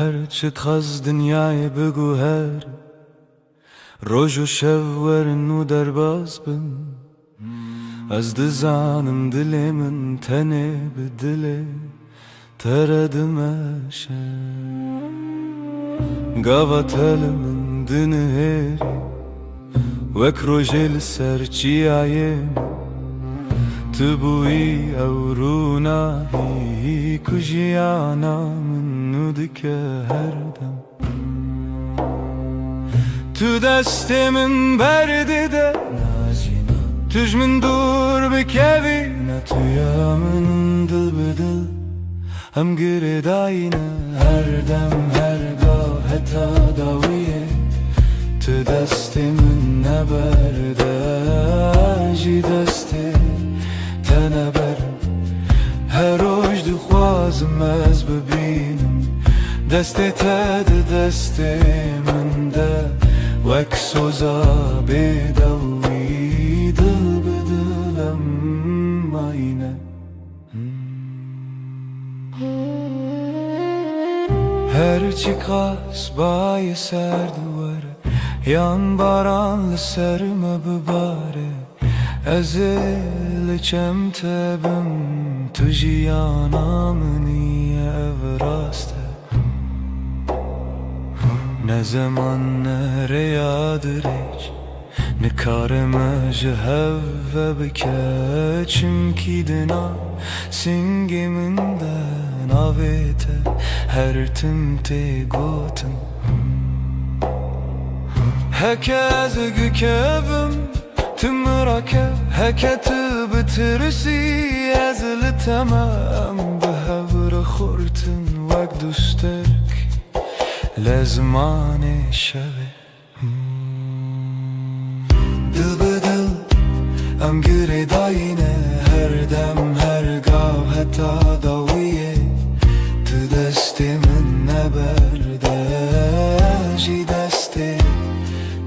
هرچه خز دنیای بگو هر روز و شب ورن و درباز بن از دزانم دل من تنه به دل تردمشه قاوة من دنهري وك روجل سرچي عيم تبوي اورونا هي كجيانا من ندك هردم تو دست من برده ده تج من دور بكبي نتويا من دل بدل هم گرداینه هر دم هرگاه حتی داویه تو دست من نبرده جی دست تنبرم هر روز دخوازم از ببینم دست تد دست من ده وک سوزا بدوی دل بدلم آینه هرچی قاس بای سر دواره yan baranlı serme bibare ezil çemtebim tujiyana niye evraste ne zaman nereyadır hiç ne kareme jehve bike çünkü dina singiminden avete her timte gotum هكذا كبم تمركب هكذا بترسي ازل تمام بهبر خورتن وقت دوستك لزمان شبه دل بدل ام گره داینه هر دم هر گاه حتی داویه تو دست من نبرده جی دست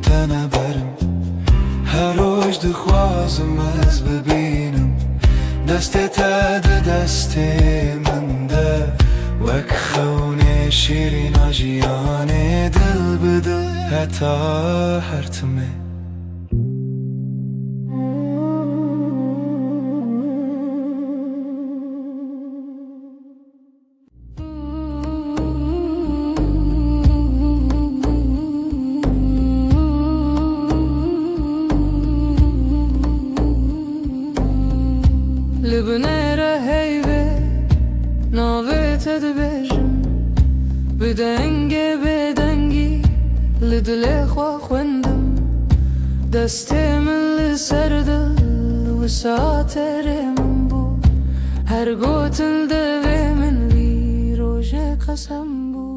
تنبرم هر روز دخوازم از ببینم دست تد دست من ده وک خونه شیرین آجیانه دل بدل حتی هرتمه لبنيرة هيبة ناويت دبجم بدنگي بدنگي لدلي خوا خوندم دستي من لسردل وساتر من بو هر قوتل دوي من وي روجه قسم بو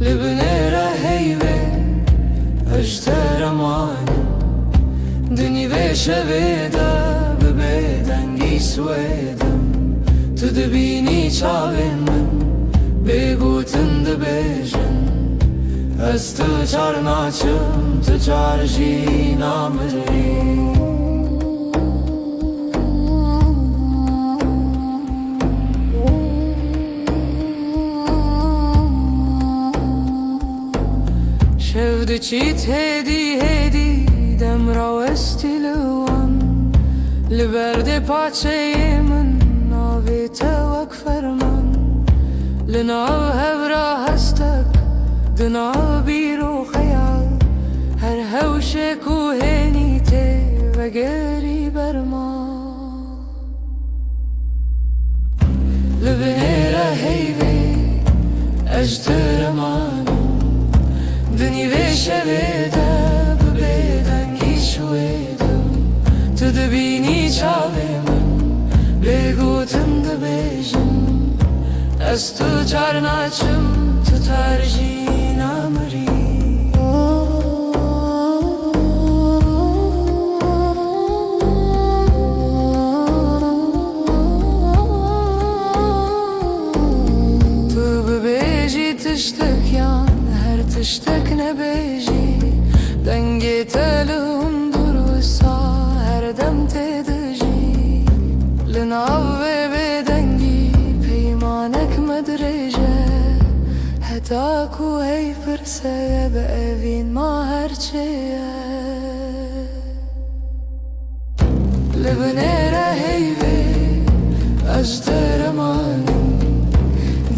لبنيرة هيبة اجتر ماني دنی و شویده ببیدنگی سویدم تو دبینی چاوین من بگوتن دبیجن از تو چار ناچم تو چار جی نامری شود چیت هدی هدی دم راوستی لوان لبرد پاچه من ناویت وک فرمان لناو هورا هستک دناو بیرو خیال هر هوش کوهنی ته و گری برما لبنیره هیوی اجتر مانم دنی و شویده شویدم تو دبینی چاوی من بگوتم دبیجم از تو چار ناچم تو ترجی نامری تو ببیجی تشتک یان هر تشتک نبیجی دنگی تلوم درسا هر دم تدجی لناو بدنگی پیمان تاکو هی پرسه به اوین ما هرچیه لبنیره هیوی اجترمانم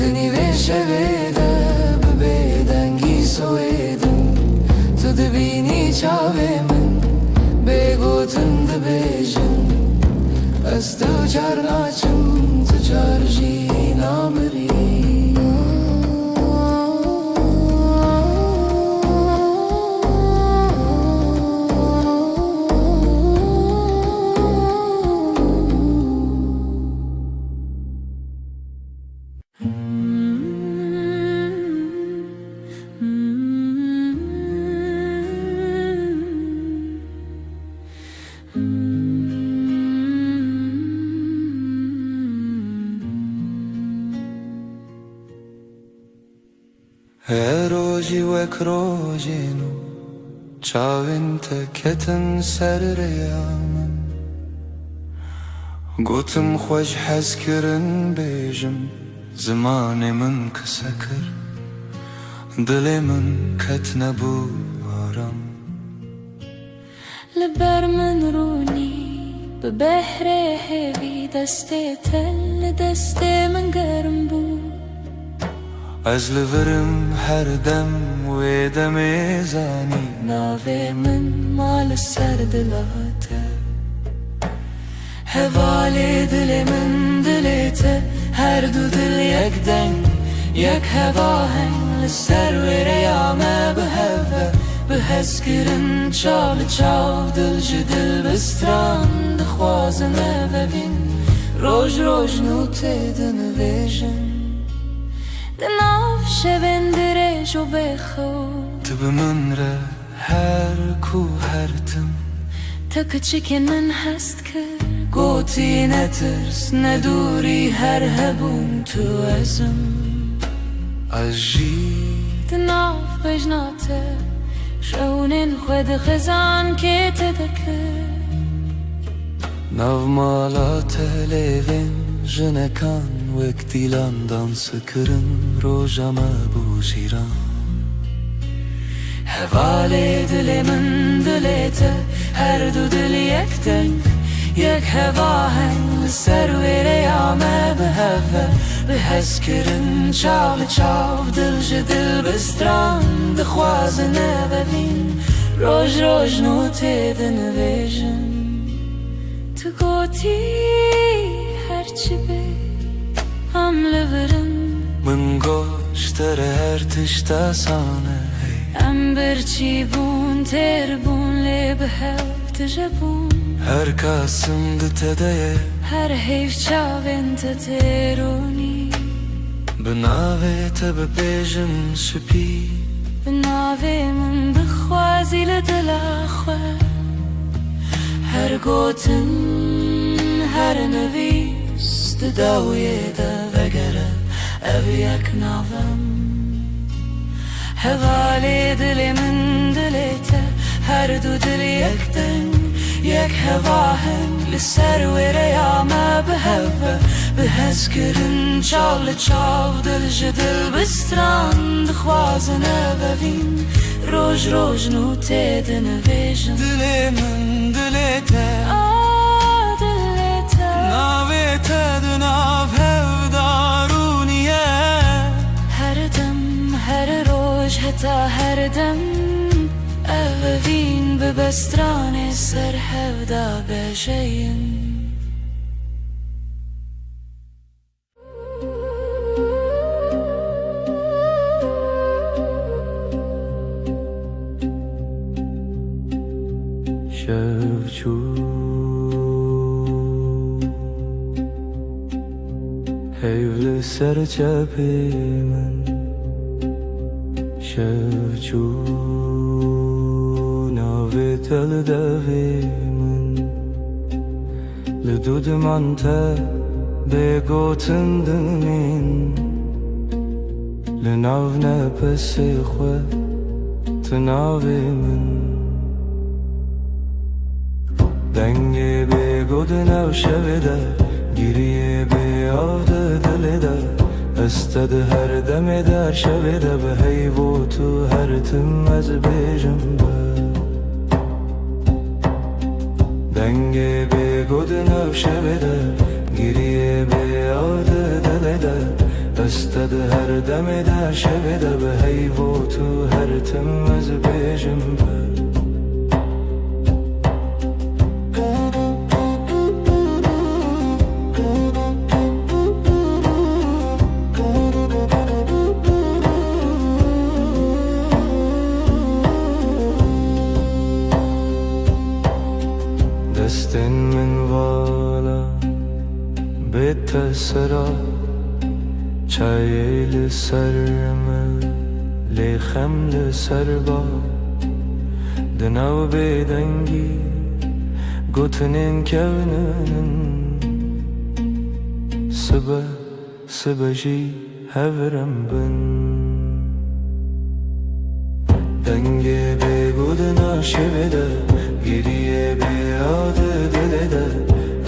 دنی وشویده ببیدنگی سویدم تو دبینی چاوی من بگوتن دبیجن از تو چار ناچم تو چار جی نامری روزی وک روزینو چاوین تکتن سر ریامن گوتم خوش حس کرن بیجم زمان من کسکر دل من کت نبو آرام لبر من رونی به بحر هوی دسته تل دسته من گرم بود از لورم هر دم و دم زانی ناوی من مال سر دلاته هوال دل من دلته هر دو دل یک دنگ یک هوا هنگ لسر و ریامه به هوا به هسکرن چال چاو دل جدل بستران دخوازنه و بین روش روش نوته دنویجن دناف شبن درج و بخو تو به من ره هر کو هر تم تا کچکن من هست کر گوتی نترس ندوری هر هبون تو ازم اجی دناف بجناته شونن خود خزان که تدکر ناو مالا تلیوین جنکان وک دیلان دانس کرن روژامه بوشیران هوال دل من دلته هر دو دل یک دنگ یک هوا هنگ سر و ریامه به هوا به هست کرن چاو چاو دل جدل بستران دخوازنه ببین روش روش نوته دنویجن تو گوتی هرچی بی هم لورم من گوشتر هر تشتا سانه ام برچی بون تر بون لی به هف تجبون هر کاسم دتده هر حیف چاوین تترونی بناوه تب بیجم سپی بناوه من بخوازی لدل خواه هر گوتن هر نویس داویه دا وگره او یک ناوم هوال دل من دلته هر دو دل یک دنگ یک هوا هنگ لسر و ریامه به هوا به هزکرن چال چاو دل جدل بستران دخوازنه ببین روش روش نوته دنویجن دل من دلته دلته ناوه تدناو هفدارونیه هر دم هر روش حتا هر دم اوین به بستران سر هفدا بجین شفچو هیول سر چپی من شفچو ناوی تل دوی من لدود من تا بگوتن دمین لناو نپسی خواه تناوی من دنگی بگود نو شویده گیریه به آده دلیده استد هر دم در شب ده به هیو تو هر تم از بیجم دنگ به گود نو شب ده گریه به یاد دل ده استد هر دم در شب ده به هیو تو هر تم از بیجم دستن من والا بتسرا چای لسرم لخم لسربا دناو بدنگی گوتنین کونن سبجی هورم بن دنگه به گودنا شبده گریه به یاد دل ده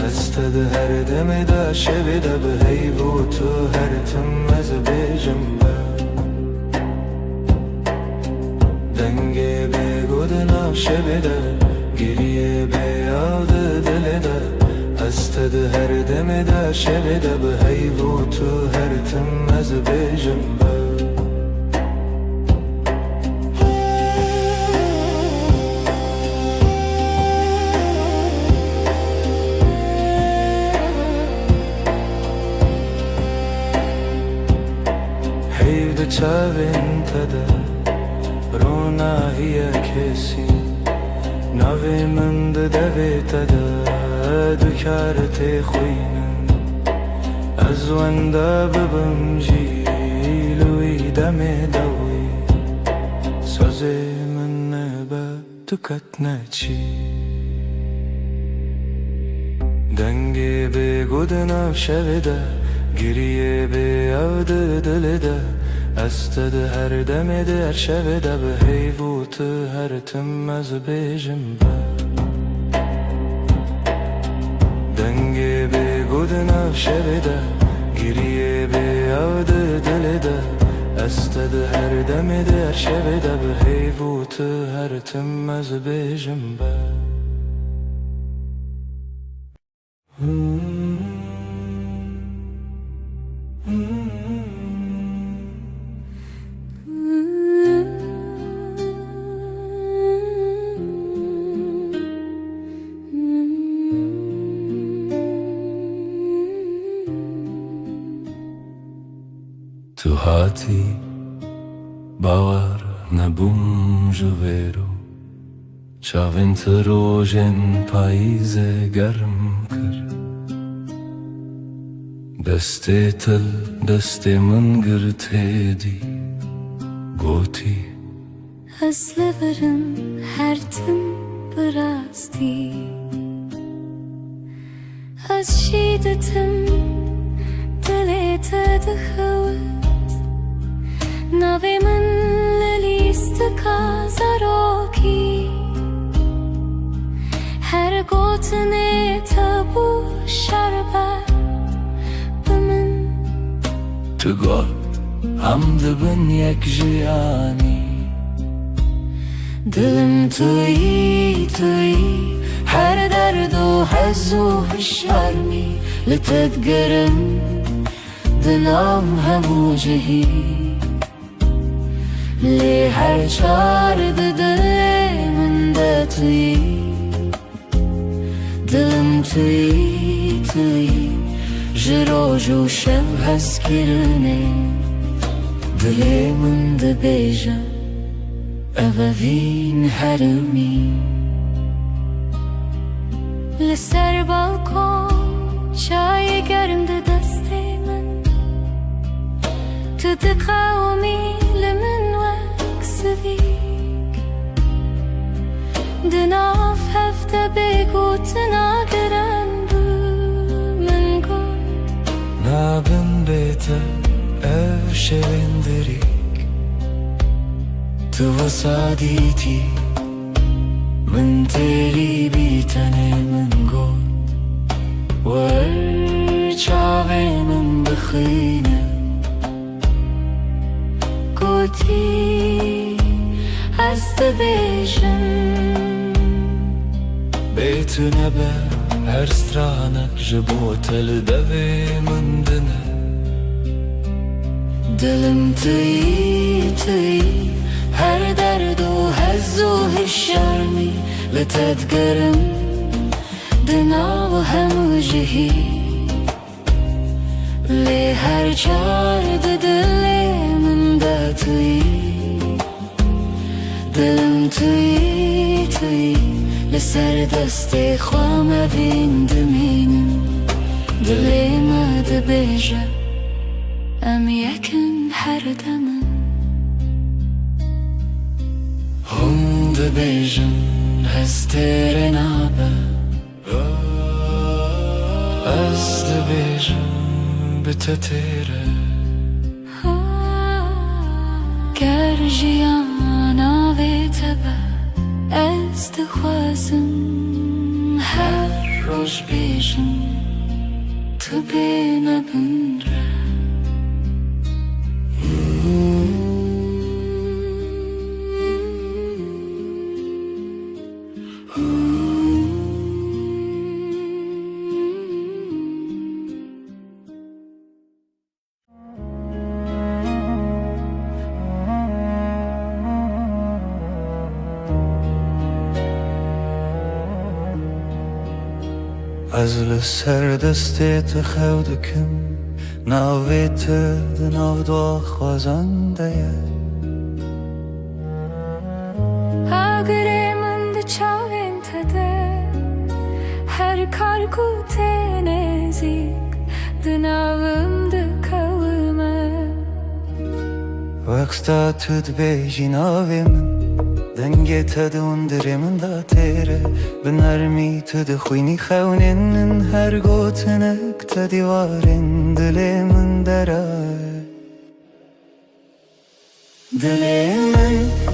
استد هر دم ده شب ده به هیو تو هر تم از بیجم دنگه به گودنا شبده گریه به یاد دل ده استد هر دم ده شب ده به هیو تو هر تم از بیجم چاوین تده رونا هی کسی نوی من ده دوی تده دکارت خوینم از ونده ببم جیلوی دم دوی سازی من نبا دکت نچی دنگی به گودنم شویده گریه به یاد دل ده استد هر دم در شب ده به هیو تو هر تم از بیجم دنگی به گودنا شب ده گریه به یاد دل ده استد هر دم در شب ده به هیو تو هر تم از بیجم تو هاتی باور نبوم جویرو چاوین تروژن پاییز گرم کر دسته تل دسته من گرته دی گوتی از لبرم هر تم براستی از شیدتم دلت دخوت ناوی من للیست کازاروکی هر گوتنه تبو شربت بمن تو گفت هم دبن یک جیانی دلم توی هر درد و حز و هشارمی لتدگرم دلم همو جهی لی هر چار دل من ده توی دلم توی جروج و شب هست کرنه دل من ده بیجم اوین هرمی لسر بالکن چای گرم ده دست من تو دقاومی لمن وکسویک دناف هفته بگوت ناگرن بو من گل نابن بیتا او شویندریک تو وسادیتی من تیری بیتنه من گل ور چاوی من بخینه دبیجم بیتونه به هر سترانک جبوتل دوی من دنه دلم توی هر درد و هز و هالشرمي لتتقرم دنا وهم جهي لي هر جارد دلي من دا توي دلم توي لسر دستي خوا ما بين دمينم دلي ما دبيجه ام يكن حردمن هم دبيجن هستر نابه از دبیجم بتتیره كرجيانا بيتبه از دخوازم هر روش بيجن تو بينا بنره از لسر دستت خودکم ناویت دناو دو خوازنده اگر من ده چاوین تده هر کار کو تنزیک دناوم ده کومه وقتا تد بیجی ناوی من دنگی تدون دری من دا تیره بنرمی تد خوینی خونین هر گوتنک تدیوارین دلی من درای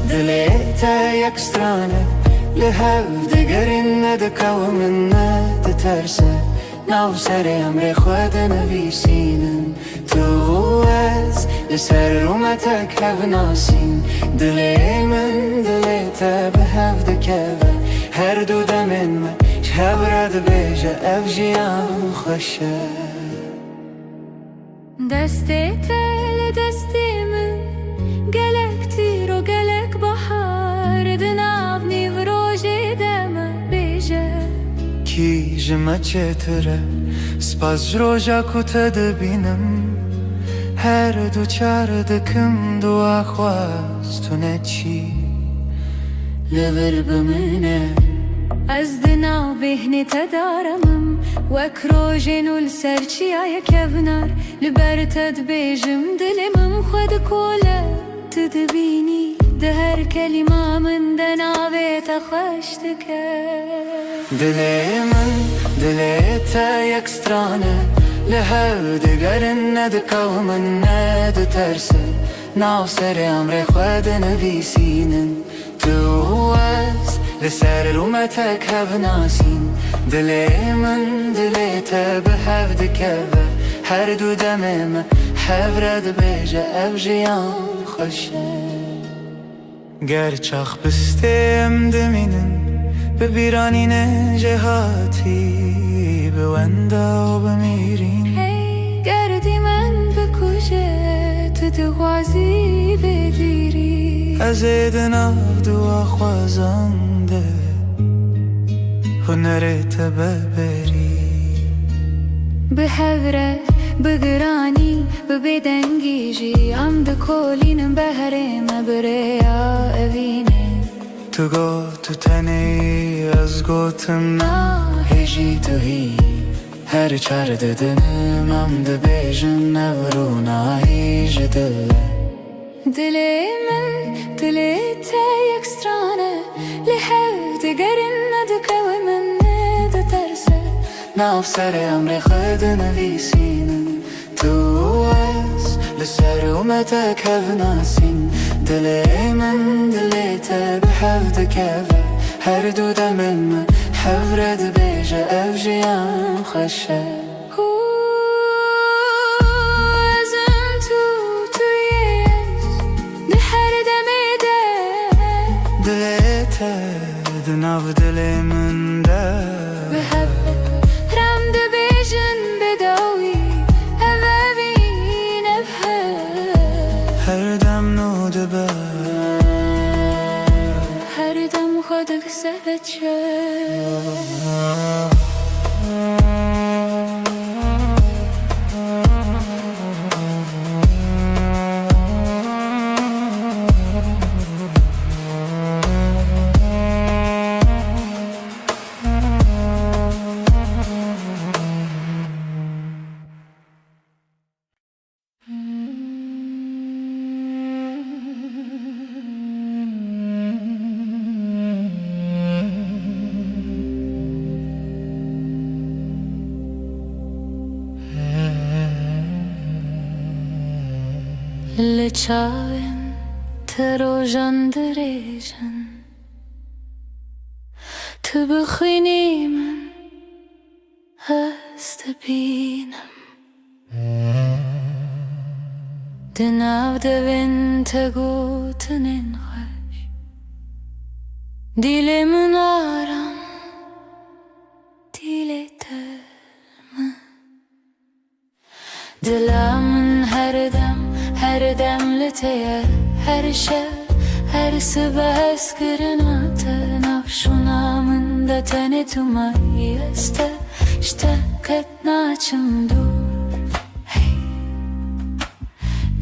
دلی تا یک سترانه لحو دگرین ندکو من ندترسه ناو سر امر خود نویسینن تو از لسر رومتک هف ناسین دلی من دلی تا به هف دکوه هر دو دمین من شب رد بیجه اف جیان خوشه دستی تل دستی من گلک تیر و گلک بحار دناو نیو روژی دم بیجه کی جمع چتره سپاس جروجا کتا دبینم هر دو چار دکم دو آخواست تو نچی لبر بمنه از دناو بهنی تدارمم وک روژین و لسرچی آیا کبنار لبر تد بیجم دلمم خود کوله تدبینی ده هر کلمه من دناوی تخشت کرد دلی تا یک سترانه لحو دگرن ندکو من ندترسه ناو سر امر خود نویسینن تو از لسر رومتک هف ناسین دلی من دلی تا به هف دکوه هر دو دمم هف رد بیجه اف جیان خوشه گر چاخ بستیم دمینن ببیرانین جهاتی بوندا و بمیرین گردی من بکوشه تو دغازی بدیری از دناو دو خوازنده هنرت ببری به هوره بگرانی ببدنگیجی ام دکولینم بهرم بریا اوینه تو گو تو تنی از گوتم هیجی تو هی هر چار ددنم ام دبیجن نورو هیج دلی من دلی تا یک سترانه لحو دگرن ندکو من ندترسه ناف سر امر خود نویسینن تو از لسر اومتک هف ناسین دلی من دلی تا به هف دکوه هر دو دمن من هف رد بیجه اف جیان خوشه دلمن ده بحبك رم دبيجن بداوي أبابين بحب هر دم نو دبه هر دم خودك سبت شد اللي تشاوين تروجن دريجن تبخيني من استبينم دناو دوين تقوت ننخش ديلي من آرام ديلي تلم دلا من هر دم لتيه هر شب هر صبح اسكرناته نفشونا من دتني تماي اشتكت ناچم دور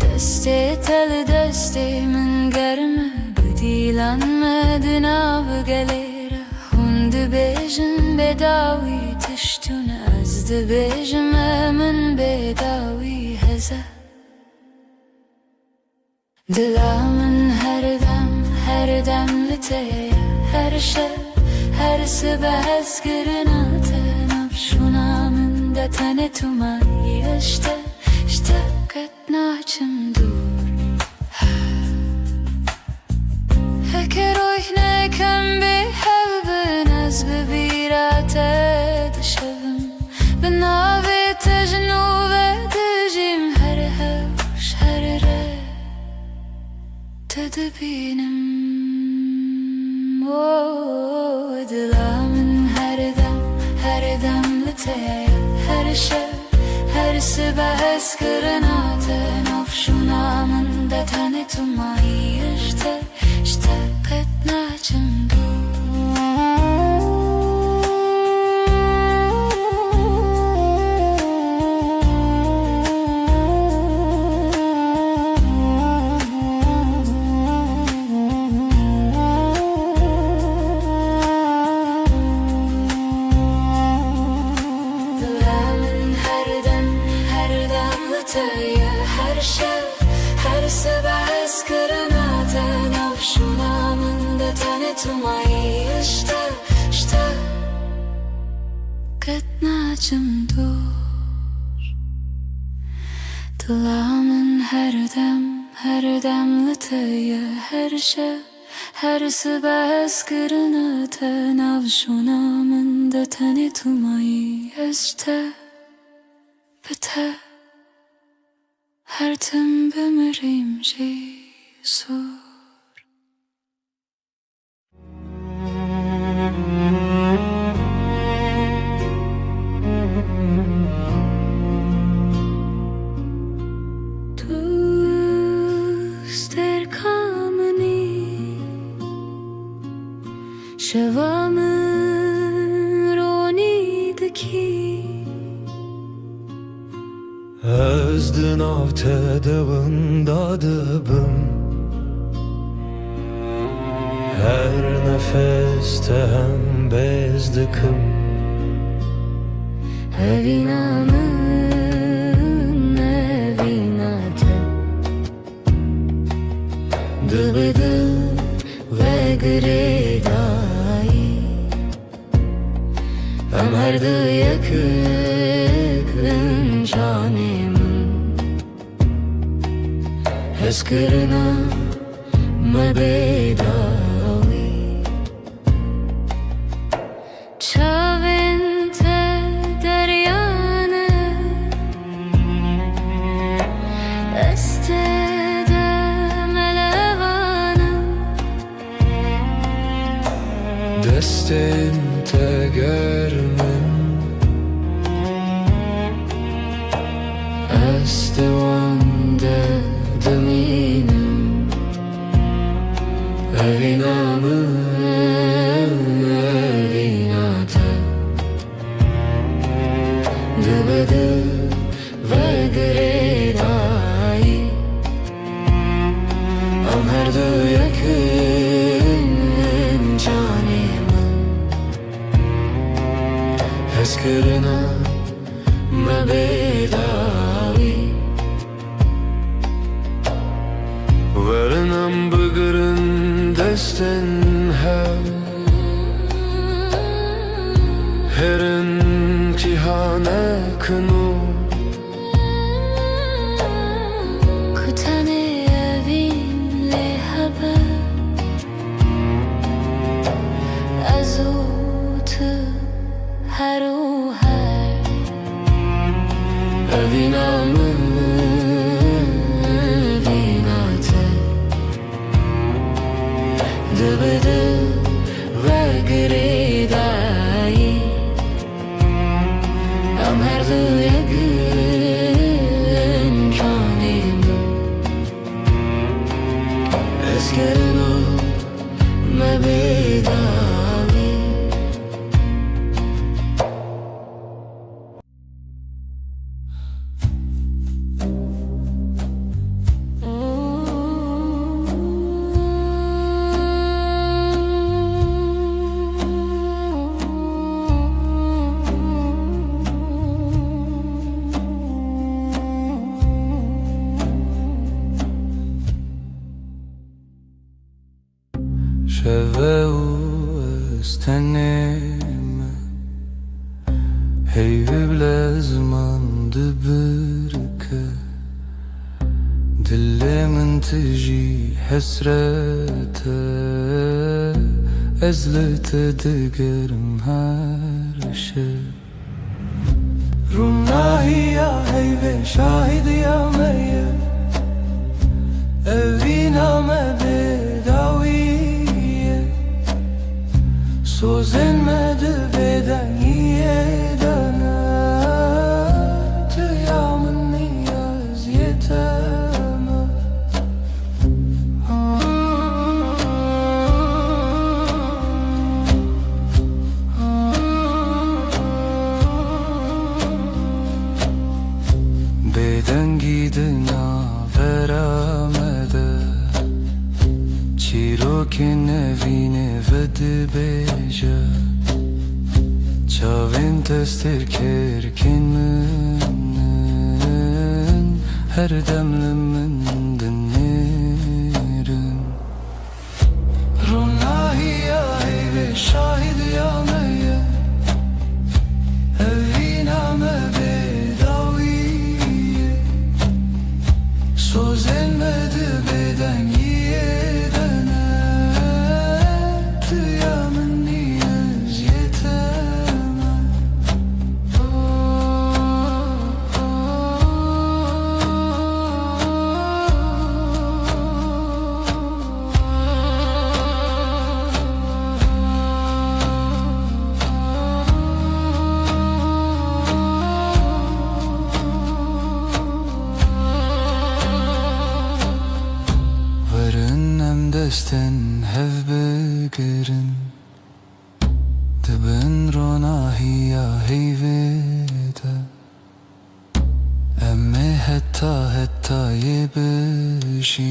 دسته تل دسته من گرمه بدیلانمدن av gelere hund bejin bedavi tiştun az dibejim من bedavi heze دلا من هر دم لتيه هر شب هر صبح اسكرناته نفشونا من دتني تماي اشتكت ناچم دور هكي روحنا كم بحب ناس ببيراته دشبم بناوي تجنوب دجيم هر هوش هر ره تدبينم دلا من هر دم لتيه هر شب هر صبح اسكرناته نفشونا من دتني تماي اشتقت ناچم هر شب هر صبح اسكرناته نفشونا من دتني تماي اشتقت ناچم دور دلا من هر دم لتيه هر شب هر صبح اسكرناته نفشونا من دتني تماي اشتقت هر تم بمريم جيسور دوست در کامنی شوام رونی دکی Özdün avtedevin dadıbım Her nefeste hem bezdikim Evinamın evinate Dıbıdı ve gredayı Ömerdi yakın canemin Eskirina mebedavi Çavente deryane Estede melevane Deste دست وانده دمینم Evinamı evinate Dıbıdı ve gredai Am her du yakın canımın Heskırına mebedavi Varınam bıgırın desten her imtihane kınu Kutane evin lehaba Azutu haru har Evinamı evinate Dıbıdı ve gredai Am her du yakın canımın Eskırına mebedavi شوه استنم هی بلازمان دبرکه دل من تجي حسرته ازلت دقرم هر شب روناهي يا هيبة شاهد يا مية evina me bedaviye Sözlenmedi beden yedene Tıyamın niyaz yeteme Beden gidina veramede Çirokin evine vedi beja Çavin testir kerkin münnen Her demlimin dinlerim Runahi ya ve şahid ya meyye Evina me bedaviye Sözlenmedi beden yedene Tıyamın niyaz yeteme desten hev begerin Dibin ronahi ya heyvede Emme hetta yebişin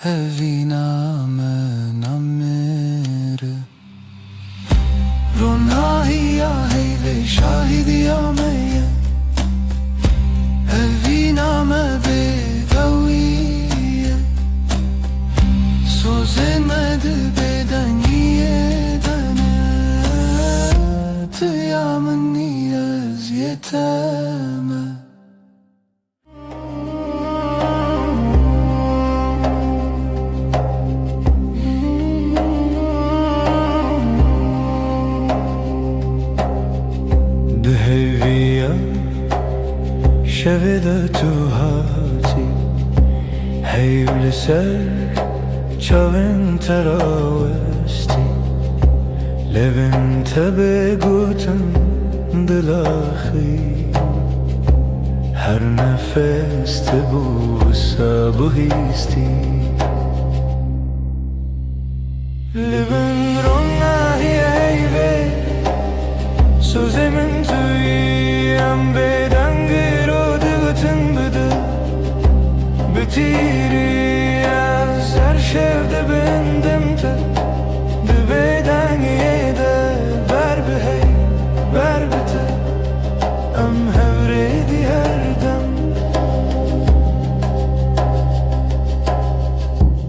Evina men amere Ronahi ya heyve şahidi ya meyye Evina me bedaviye Sözlenmedi beden yedene Tıyamın niyaz yeteme Dheviya şevede tuhati Heyvli ser Çavin teravesti Levin tebe gutun dilahi her nefeste bu sabı histi Libin rona hiyeyve Sözemin tüyem beden giro dıgıtın bıdı Bitiri az her şevde bendim te Dibeden yede ber behey ber bite Am hevredi her dem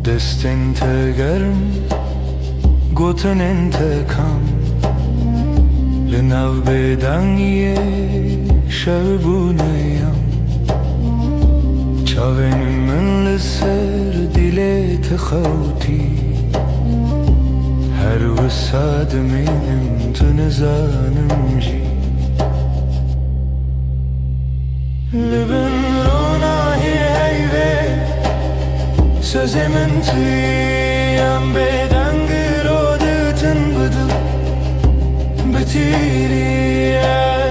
Destin tegerim Goten intekam Lenav beden ye şevbuneyam Çavenin min liser dile texavti Her vısad minim tınızanım ji Libin rona heyve Sözemin tüyem beden girodetın bıdı Bitiri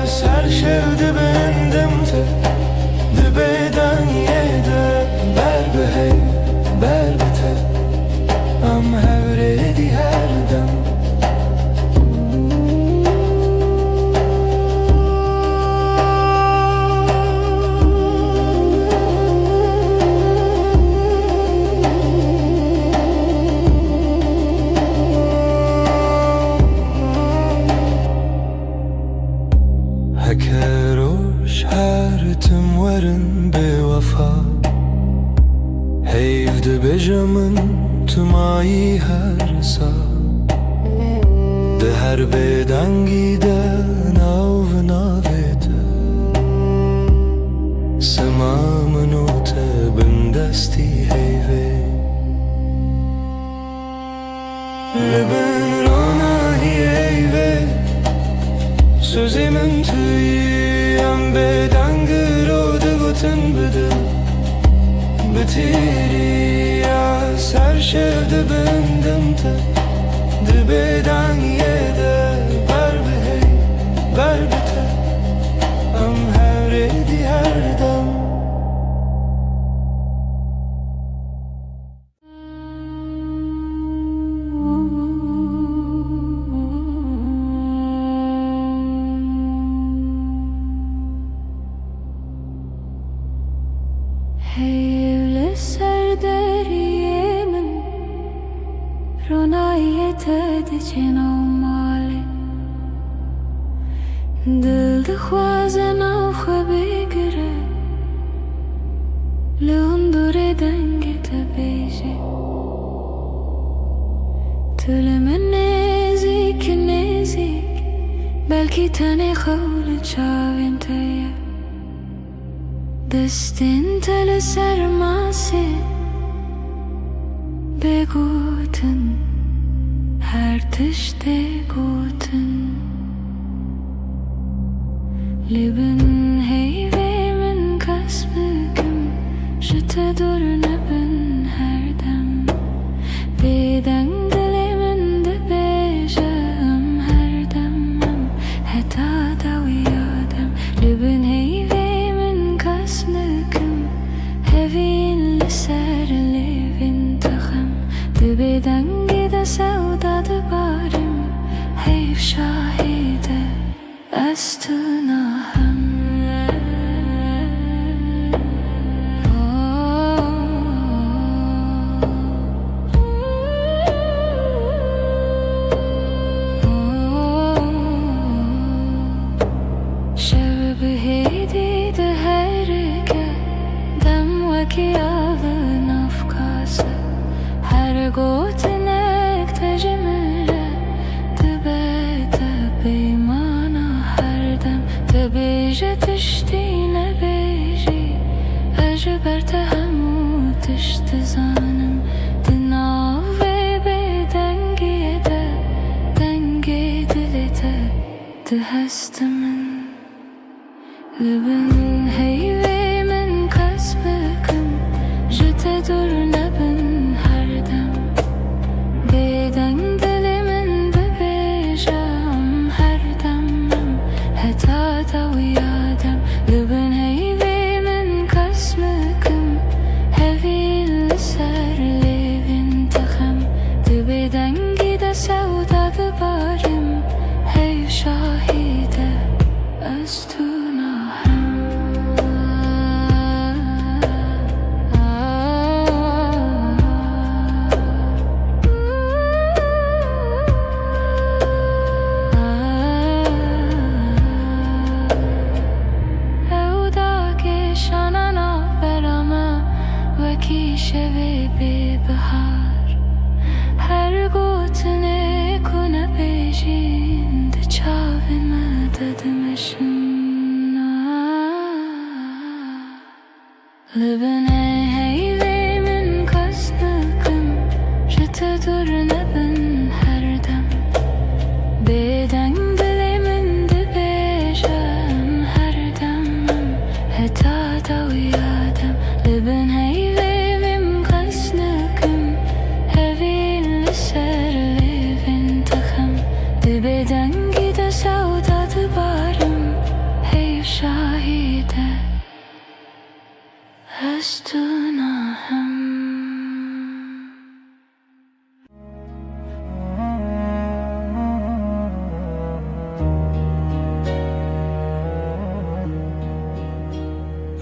eser şevdi bendim te Dibeden yede ber behey ber bite Am hevredi her dem Hekeroş her tüm varın bevafa Heyvde bejamın tüm ayı her sa De her beden giden av navete Semamın o tebin desti heyve Libin rona heyve Sözemin tüyem beden girodu gotun bıdı Bitiri az her şevde bendim te Dibeden yede ber behey ber bite Am hevredi her dem Heyvli serderiyemin Ronayet edicin avmali Dil dixwazin av xwe bigire Li hundurê dengê te bêje Tu li min nêzik nêzik Belkî tenê xew li çavên te ye Destin tele sermase Begoten her tişte goten Libin heyvemin kasbıkım Jete dur nebin her dem Beden dilimin de bejam her demem Heta da uyadem Libin heyvemin kasbıkım Hevin liser livin takham Dibeden gide sevda dibarim Heyv şahide Estunaham Şevbi heydi de herike Dem veki alın afkası Her gotinek tecmire Dibete beymana her dem Debije tiştine beji Ejberte hemu tişti zanım Dinav ve bedengiye de Denge dilete Dihestimin Libin heyvemin kasbıkım Jete dur nebin her dem Beden dilimin de bejam her demem Heta da uyadem Libin کی شوی به بهار هر گوتنه کنه بیجین ده چاوی مددمشن لبنه هیوی من کس نکم جت دور نبن هر دم بدنگ دلی من ده بیجم هر دمم هتا دو یادم لبن هیوی من کس نکم هوی لسر لیوین تخم ده بدنگی ده سودا ده بارم هیو شاهیده از تو ناهم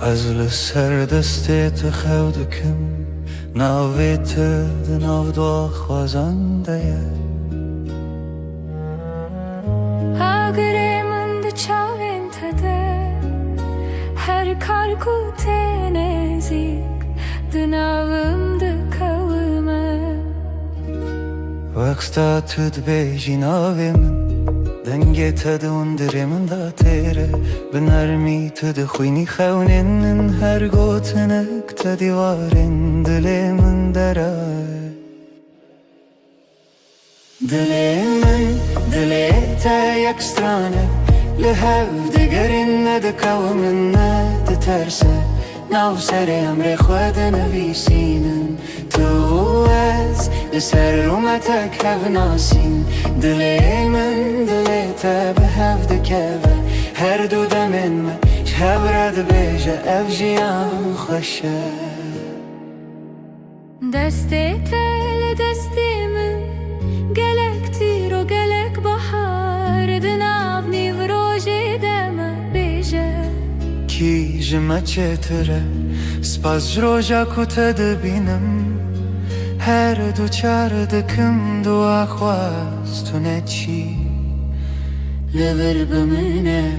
از لسر دستت خودکم ناویت دناو دو خوازنده اگره من ده چاوین تده هر کار کوته نزیک دناوم ده کومه وقتا تد بیجی ناوی من دنگی تد اندره من دا تیره بنرمی تد خوینی خونین هر گوتنک تدیوارین دلی من دره دلی من دلی تا یک سترانه لهو دگرین ندکو من ندترسه ناو سر امر خود نویسینن تو از لسر رومتک هف ناسین دلی من دلی تا به هف دکوه هر دو دمین ما شهب رد بیجه اف جیان خوشه دستی تل دستی من گلک تیر و گلک بحار دناو نیو روژی دم بیجه کی جمع چتره سپاس جروجا کتا دبینم هر دو چار دکم دو آخواست تو نچی لبر بمنه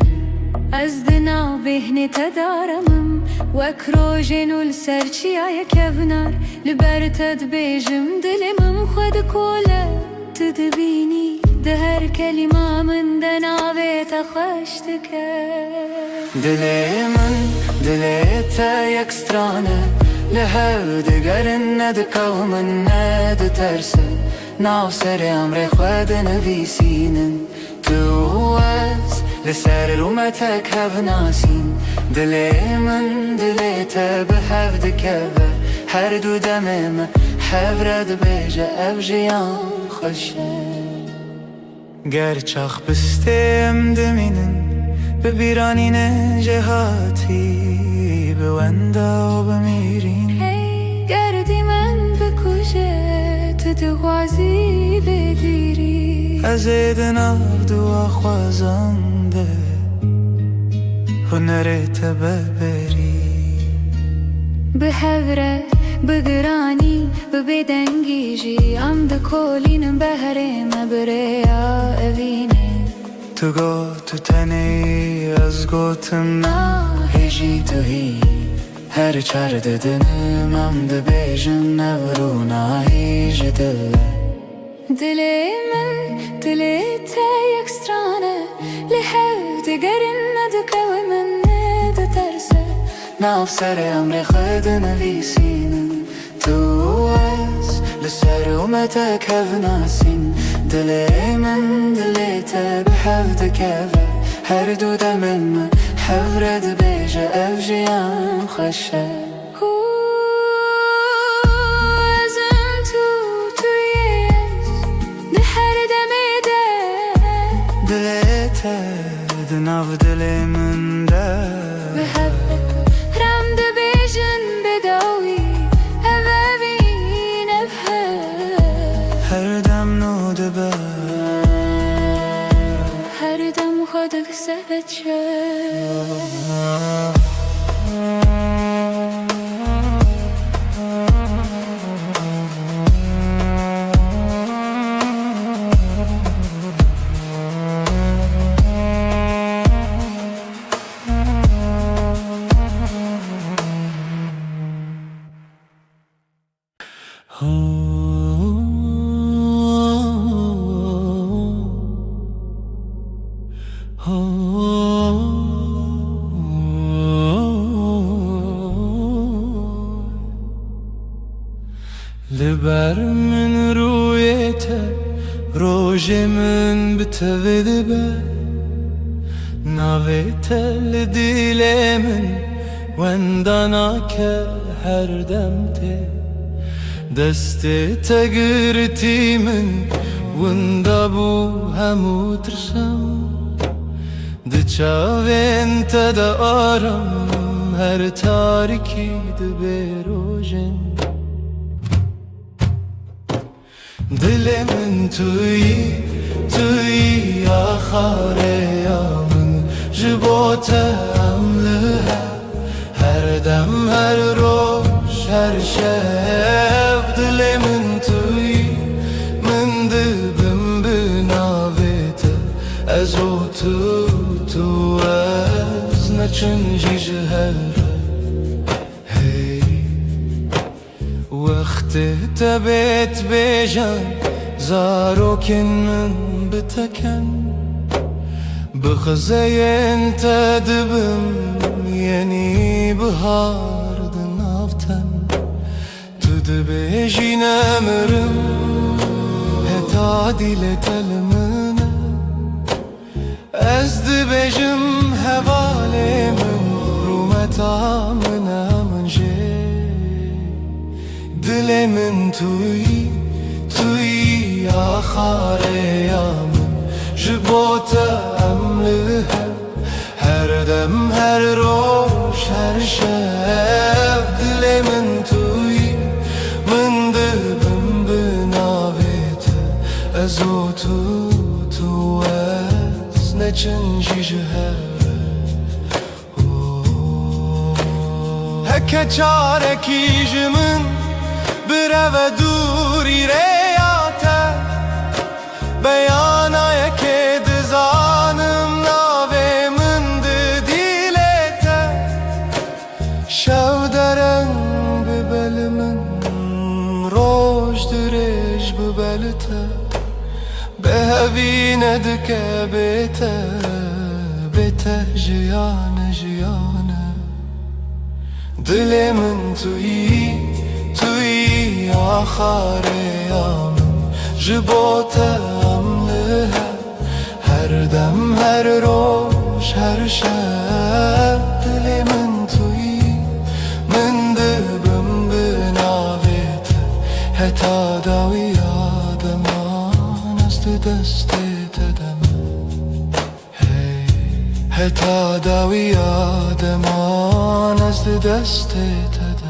از دناو بهنی تدارمم وک روژینو لسرچی آیا کبنار لبر تد بیجم دلمم خود کوله تدبینی ده هر کلمه من دناوی تخشتکه دلی من دلی تا یک سترانه لهو دگرن ندکو من ندترسه ناو سر امر خود نویسینن تو از لسر رومتک هف ناسین دلی من دلی تا به هف دکوه هر دو دمم هف رد بیجه اف جیان خوشه گرچاخ بستیم دمینن ببیرانین جهاتی بوندا و بمیرین گردی من بکشه تو دغازی بگیری از دناو دو خوازنده هنرت ببری به هوره بگرانی ببدنگی جی ام ده کولینم بهره مبریا اوینه تو گو تو تنی از گوتم هیجی تو هی هر چار ددنم ام ده بیجن نورونا هیج دل دلی من دلی تا یک سترانه لحو دگرین ندکو من ندترسه ناو سر امر خود نویسینن تو از لسر اومتک هف ناسین دلی من دلی تا به هف دکوه هر دو دمن من هف رد بیجه اف جیان خوشه ازم تویش ده هر دمیده دلی تا دناو دلی من ده به هف رم ده بیجن بداوی اوین هر دم نو دبه هر دم خودک سهت شد لبر من رویته روژ من بتوید به ناویته لدیل من وندانا که هر دمته دست تگرتی من وندا بو همو ترسم دچاوین تدا آرم هر تاریکی دبروژن دل من توی آخاره یا من جبوتم لها هر دم هر روش هر شب دل من توی من دبم بناویت از او تو از نچنجی جهر وقت تبت بجان زاروكن من بتكن بخزين تدبم يعني بهار دنافتن تدبيجي نمرم هتادي لتلمنا ازدبجم هوالي من رومتا منا من جي دل من توی آخاره یا من جبوتم لها هر دم هر روش هر شب دل من توی من دبم بناویت از او تو از نچنجی جهر هکه چارکی جمن برو دوری ریاته بیانای که دزانم ناوی من دیلته شو درنگ ببل من روش درش ببلته به هوی ندکه بیته جیانه دل من توی آخاره یا من جبوتم لها هر دم هر روش هر شب دل من توی من دبم بناویت حتا داوی آدمان است دست تدم حتا داوی آدمان است دست تدم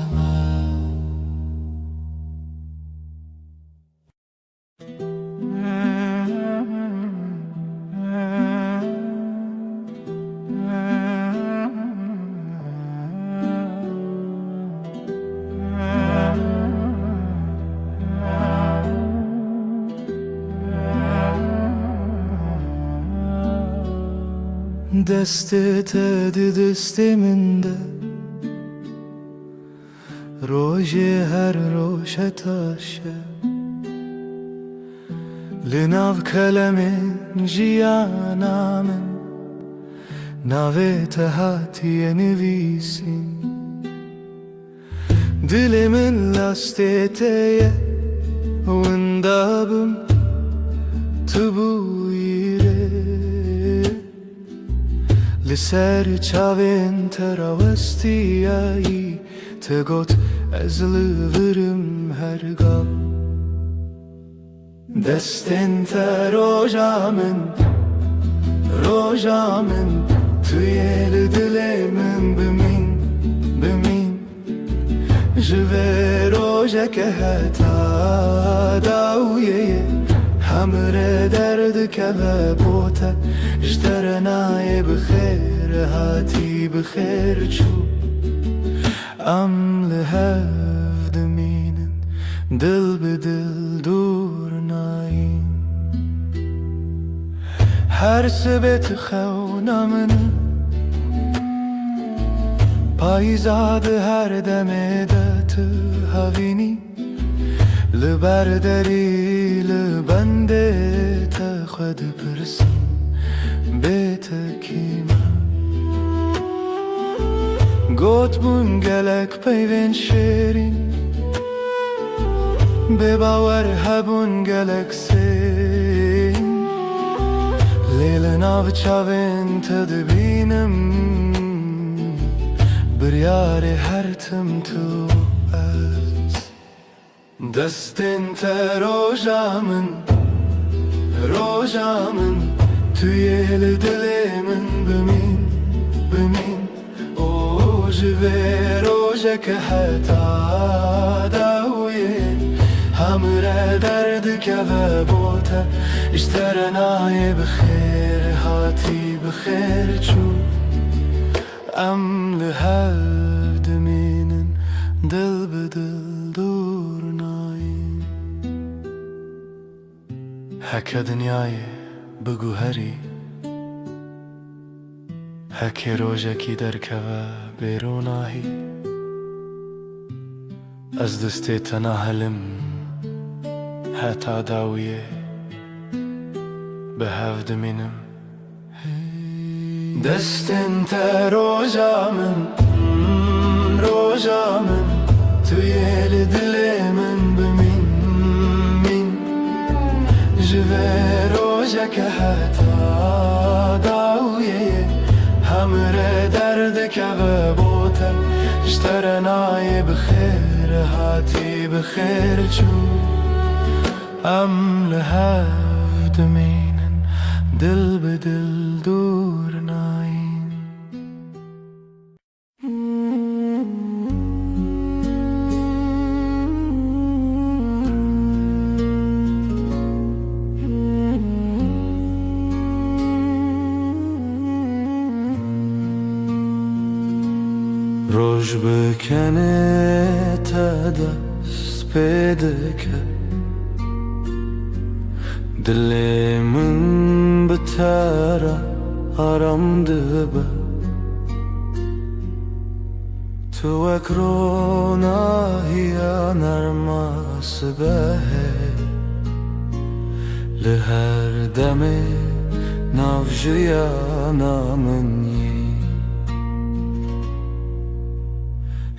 دستت دست من ده روژ هر روش تاشه لناو کلمه جیانا من ناویت هاتی نویسین دل من لاستیته وندابم تبویره لسر چاوین تراوستیایی تگوت از لورم هرگاه دستن تا روژا من توی دل من بمین جوه روژا که حتا داویه همره درد که بوته جترنای بخیر هاتی بخیر چو ام لهف دمینن دل بدل دور ناین هر سبت خونا من پایزاد هر دم دت هاوینی لبرداری لبنده تا خود پرسم بیت کیما گوت بون گلک پیوین شیرین بباور هبون گلکسین لیل ناو چاوین تدبینم بریار هر تم تو از دستین تا روژامن توی دل من بمین او جوه روژه که حتا داویه همراه درد که و بوته اشترنای بخیر هاتی بخیر چو ام لحد مینن دل بدل دور ناین هکه دنیای بگو هری هکه روژه کی درکه و بیروناهی از دسته تناهلم حتا داویه به هفت منم دستن تا روژامن توی دل من بمین جوه روژه که حتا داویه همراه درد که و بوته اشترنای بخیر هاتی بخیر چو ام لحفت مینن دل به دل دور ناین روش بکنه تا دست پیدا کرد دل من بتره آرام دبه تو اکروناهی نرماس به لهر دم نافجیا نامنی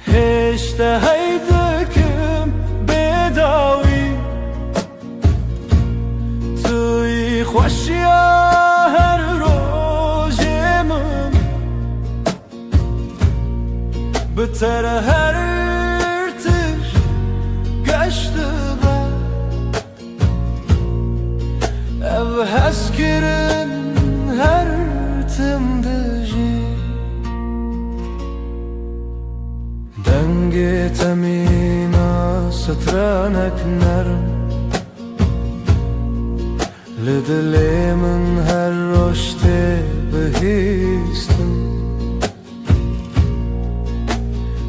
هشته هیدکم بداوی توی خوشیا هر روزم بتر هر ارتش گشته با او هست کرن هر تم دجی دنگ تمینا سترانک نرم لدل من هر رشته بهیستم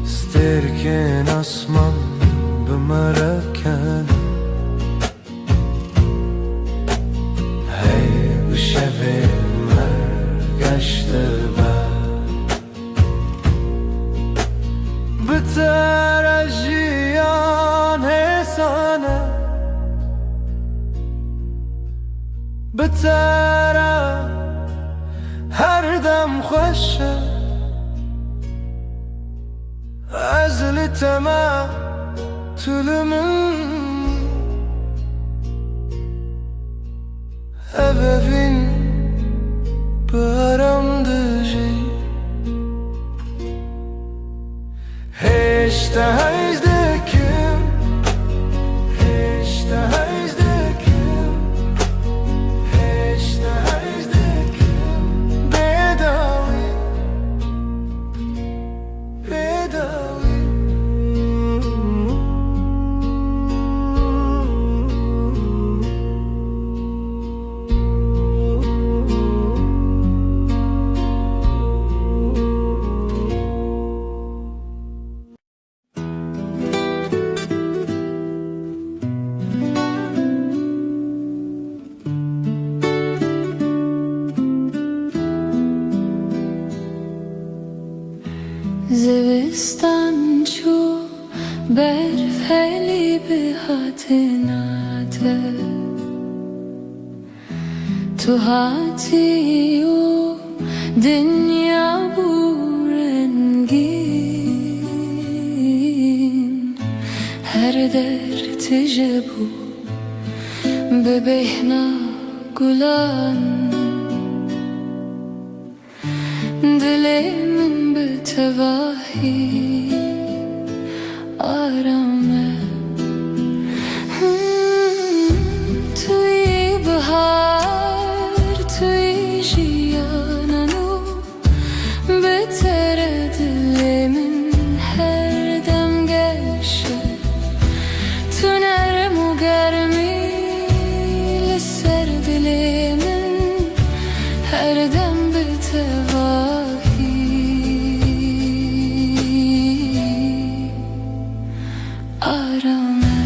سترکن اسمان بمرکن هی بشوه مرگشته بتر اجیان حسانه بتر هر دم خوشه ازل تما طول منی ابوین برام دجی هشته هیزدکم هشته هیزدکم هشته هیزدکم بداوی زوستان چو برف هلی به هاتناته تو هاتی و دنیا بورنگین هر درد جبو ببهنا گلان دل من به تواهی آرامه توی بهار توی جیانانو بهتر دل من هر دم گشه تو نرم و گرمی لسر دل من هر دم به تواهی آرامه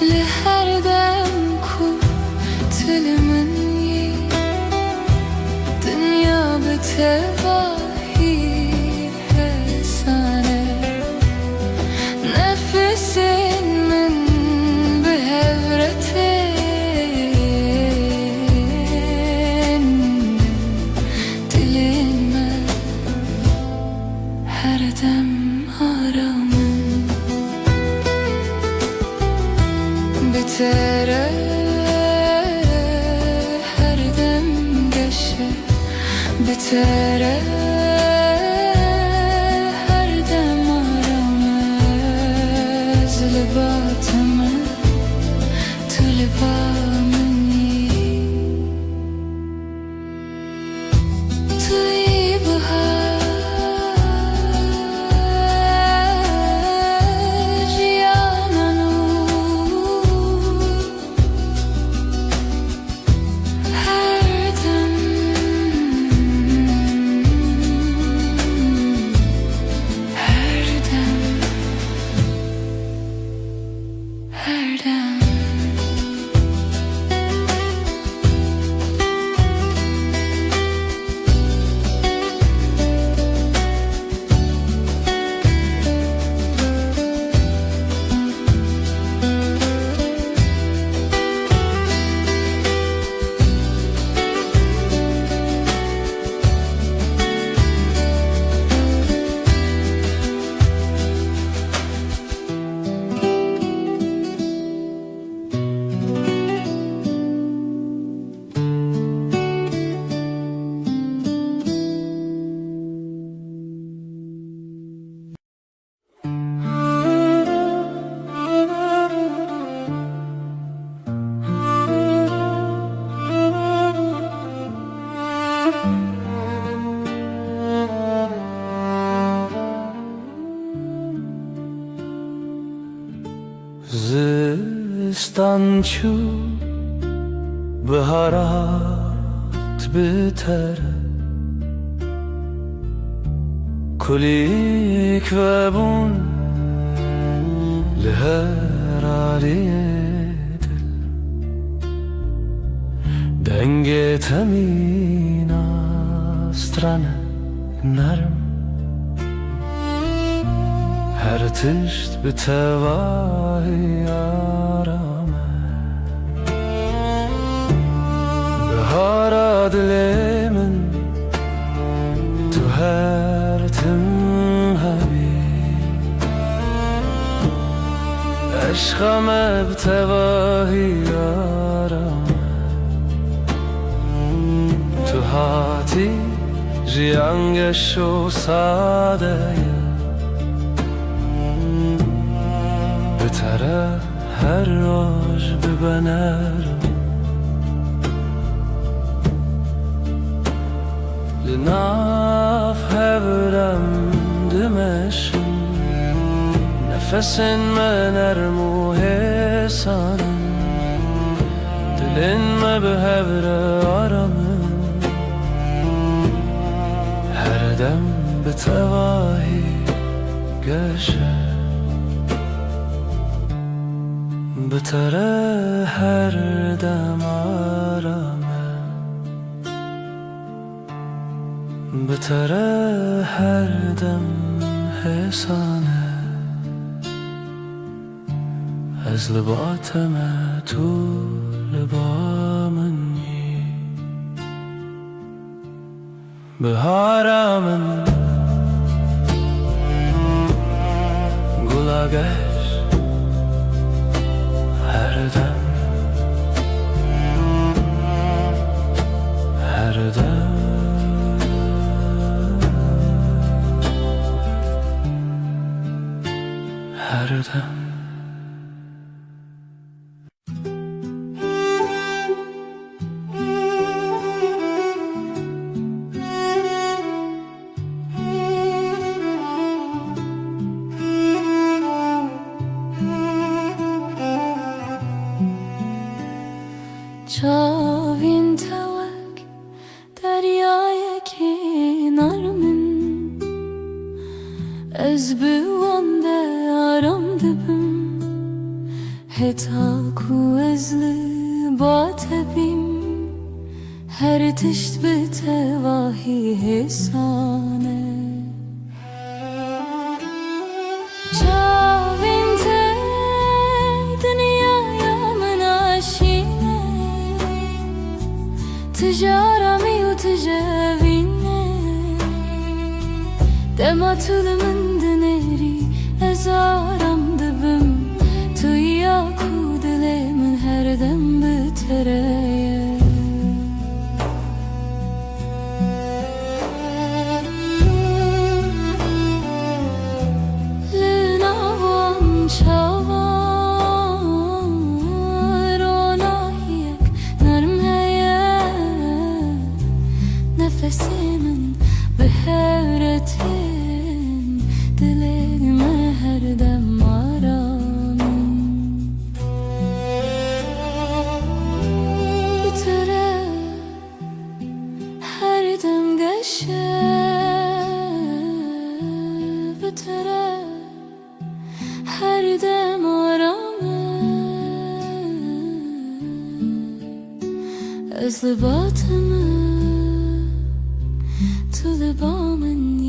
لهر دم کو دل من یی دنیا به تواهی حسانه نفس من به هورتن دل من هر دم آرامه بتره هر دم گشه بتره هر دم آرامه زلباتمه تو لبا منی توی بهار جیانانو هر دم هر دم هر دم زستان چو بهارات بتره کلیک و بون لهر عالی دل دنگ تمین استرانه نرم هر تشت به تواهی آرامه بهارا دل من تو هر تم هبی عشقم به تواهی آرامه تو هاتی جیانگش و ساده بتره هر روز ببنرم لناف هورم دمشن نفسن من ارمو حسانم دلن ما به هور آرامم هر دم به تواهی گشه بتره هر دم آرامه بتره هر دم حسانه از لباتم تو لبا منی بهارم لاغر هر دم هر دم هر دم Çavin tevek deryaya kenar min Ez bi wande aram dibim Heta ku ez li batebim Her tişt bi tevahi hesane Çavin te dünyaya min aşine Tijarami u tijavine Dematul min dineri ezaram dibim Tu ya ku dile min her dem bitireye Linavan çavar onahiyek nermeye Nefesimin behevretin Dilime her dem aramın Bitere her dem geçe Bitere her dem aramın Özlü batımı Tu li ba min